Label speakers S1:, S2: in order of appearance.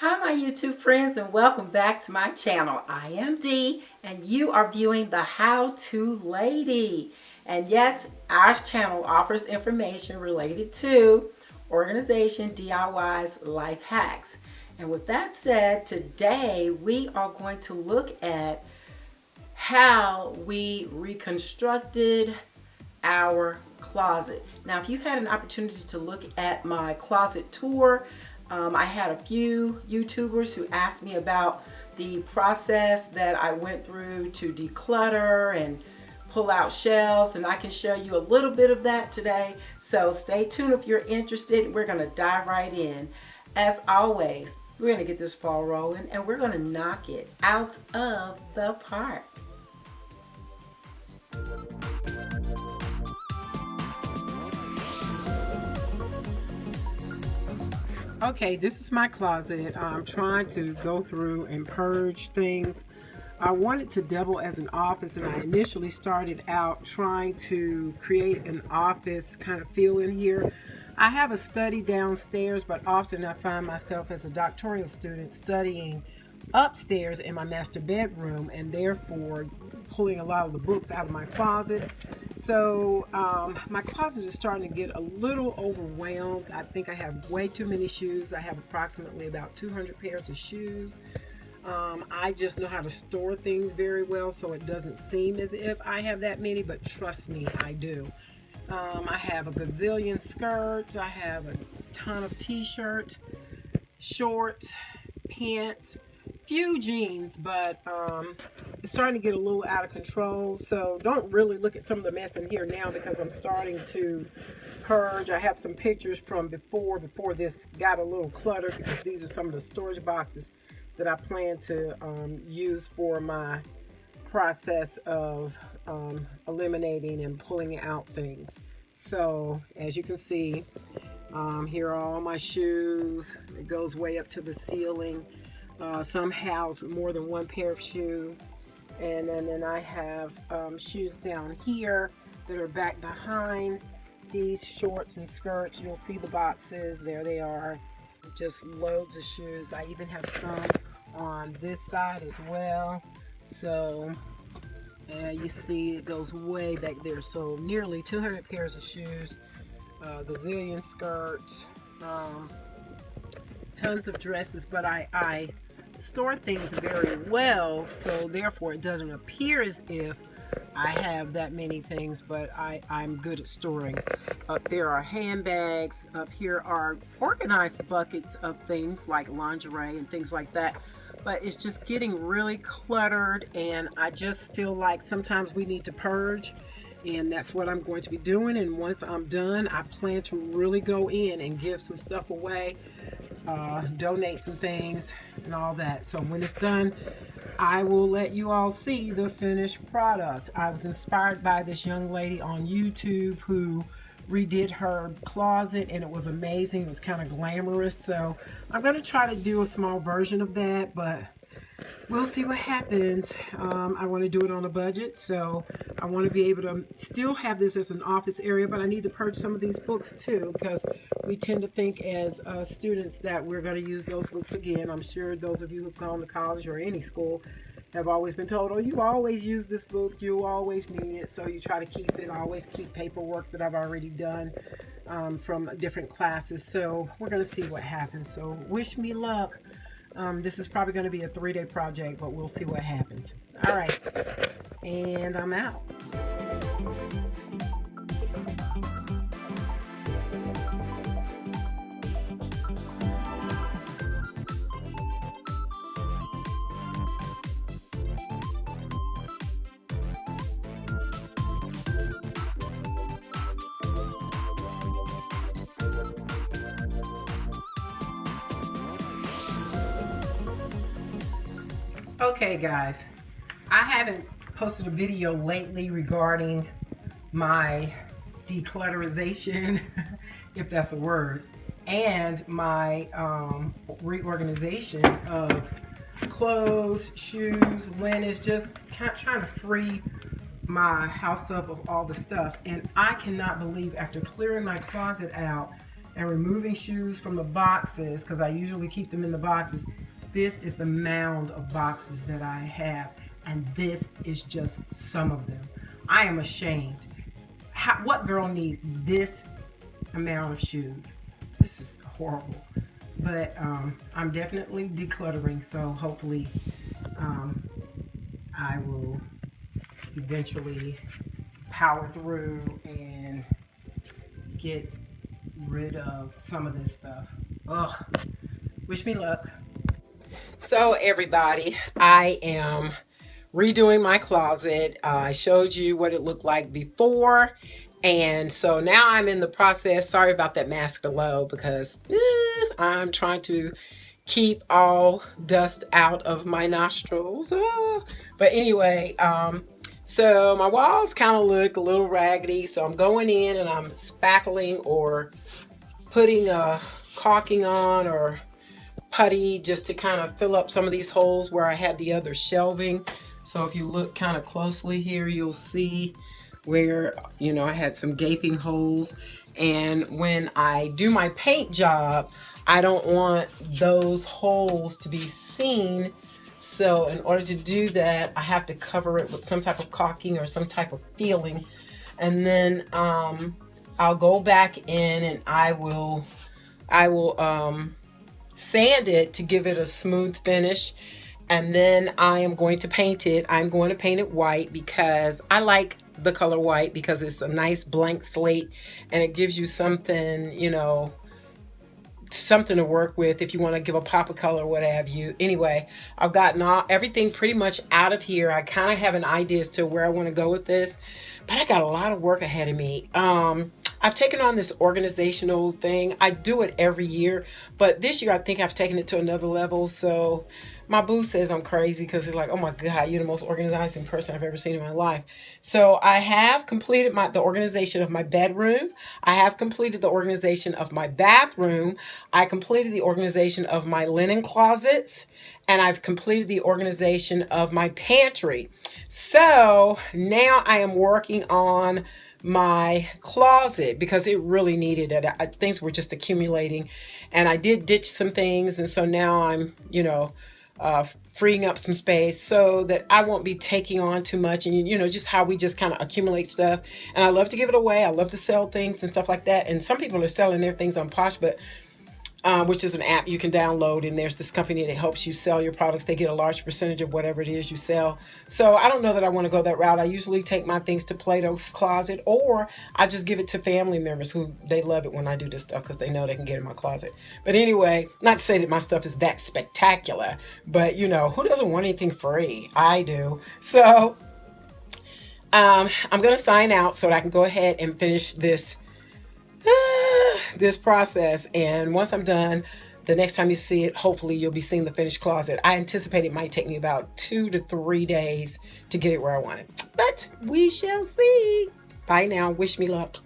S1: Hi my YouTube friends, and welcome back to my channel. I am Dee and you are viewing the How To Lady. And yes, our channel offers information related to organization, DIYs, life hacks. And with that said, today we are going to look at how we reconstructed our closet. Now, if you had an opportunity to look at my closet tour, I had a few YouTubers who asked me about the process that I went through to declutter and pull out shelves, and I can show you a little bit of that today. So stay tuned if you're interested. We're going to dive right in. As always, we're going to get this ball rolling and we're going to knock it out of the park. Okay, this is my closet. I'm trying to go through and purge things. I wanted to double as an office, and I initially started out trying to create an office kind of feel in here. I have a study downstairs, but often I find myself as a doctoral student studying upstairs in my master bedroom, and therefore pulling a lot of the books out of my closet. So my closet is starting to get a little overwhelmed. I think I have way too many shoes. I have approximately about 200 pairs of shoes. I just know how to store things very well, so it doesn't seem as if I have that many, but trust me, I do. I have a gazillion skirts. I have a ton of t-shirts, shorts, pants, few jeans, but it's starting to get a little out of control. So don't really look at some of the mess in here now, because I'm starting to purge. I have some pictures from before this got a little cluttered, because these are some of the storage boxes that I plan to use for my process of eliminating and pulling out things. So as you can see, here are all my shoes. It goes way up to the ceiling. Some house more than one pair of shoes, and then I have shoes down here that are back behind these shorts and skirts. You'll see the boxes. There they are, just loads of shoes. I even have some on this side as well. So you see it goes way back there. So nearly 200 pairs of shoes, gazillion skirts, tons of dresses, but I store things very well, so therefore it doesn't appear as if I have that many things, but I'm good at storing. Up there are handbags. Up here are organized buckets of things like lingerie and things like that. But it's just getting really cluttered, and I just feel like sometimes we need to purge, and that's what I'm going to be doing. And once I'm done, I plan to really go in and give some stuff away, donate some things and all that. So when it's done, I will let you all see the finished product. I was inspired by this young lady on YouTube who redid her closet, and it was amazing. It was kind of glamorous, so I'm going to try to do a small version of that, but we'll see what happens. I want to do it on a budget, so I want to be able to still have this as an office area, but I need to purge some of these books too, because we tend to think as students that we're going to use those books again. I'm sure those of you who've gone to college or any school have always been told, oh, you always use this book, you always need it, so you try to keep it. I always keep paperwork that I've already done from different classes. So we're going to see what happens. So wish me luck. This is probably going to be a 3-day project, but we'll see what happens. All right, and I'm out. Okay guys, I haven't posted a video lately regarding my declutterization, if that's a word, and my reorganization of clothes, shoes, linens, just kind of trying to free my house up of all the stuff. And I cannot believe, after clearing my closet out and removing shoes from the boxes, because I usually keep them in the boxes. This is the mound of boxes that I have, and this is just some of them. I am ashamed. What girl needs this amount of shoes? This is horrible. But I'm definitely decluttering, so hopefully I will eventually power through and get rid of some of this stuff. Ugh. Wish me luck. So everybody, I am redoing my closet. I showed you what it looked like before, and so now I'm in the process. Sorry about that mask below, because I'm trying to keep all dust out of my nostrils. But anyway, so my walls kind of look a little raggedy, so I'm going in and I'm spackling or putting caulking on or putty just to kind of fill up some of these holes where I had the other shelving. So if you look kind of closely here, you'll see where, you know, I had some gaping holes. And when I do my paint job, I don't want those holes to be seen. So in order to do that, I have to cover it with some type of caulking or some type of feeling. And then I'll go back in and I will sand it to give it a smooth finish, and then I am going to paint it. I'm going to paint it white because I like the color white, because it's a nice blank slate and it gives you something, you know, something to work with if you want to give a pop of color or what have you. Anyway, I've gotten everything pretty much out of here. I kind of have an idea as to where I want to go with this, but I got a lot of work ahead of me. I've taken on this organizational thing. I do it every year, but this year I think I've taken it to another level. So my boo says I'm crazy, because he's like, oh my God, you're the most organizing person I've ever seen in my life. So I have completed the organization of my bedroom. I have completed the organization of my bathroom. I completed the organization of my linen closets, and I've completed the organization of my pantry. So now I am working on my closet, because it really needed it. Things were just accumulating, and I did ditch some things, and so now I'm, you know, freeing up some space so that I won't be taking on too much, and you know, just how we just kind of accumulate stuff. And I love to give it away. I love to sell things and stuff like that. And some people are selling their things on Posh, but which is an app you can download, and there's this company that helps you sell your products. They get a large percentage of whatever it is you sell. So I don't know that I want to go that route. I usually take my things to Plato's Closet, or I just give it to family members who, they love it when I do this stuff because they know they can get in my closet. But anyway, not to say that my stuff is that spectacular, but you know, who doesn't want anything free? I do. So I'm going to sign out so that I can go ahead and finish this process. And once I'm done, the next time you see it, hopefully you'll be seeing the finished closet. I anticipate it might take me about 2 to 3 days to get it where I want it, but we shall see. Bye now. Wish me luck.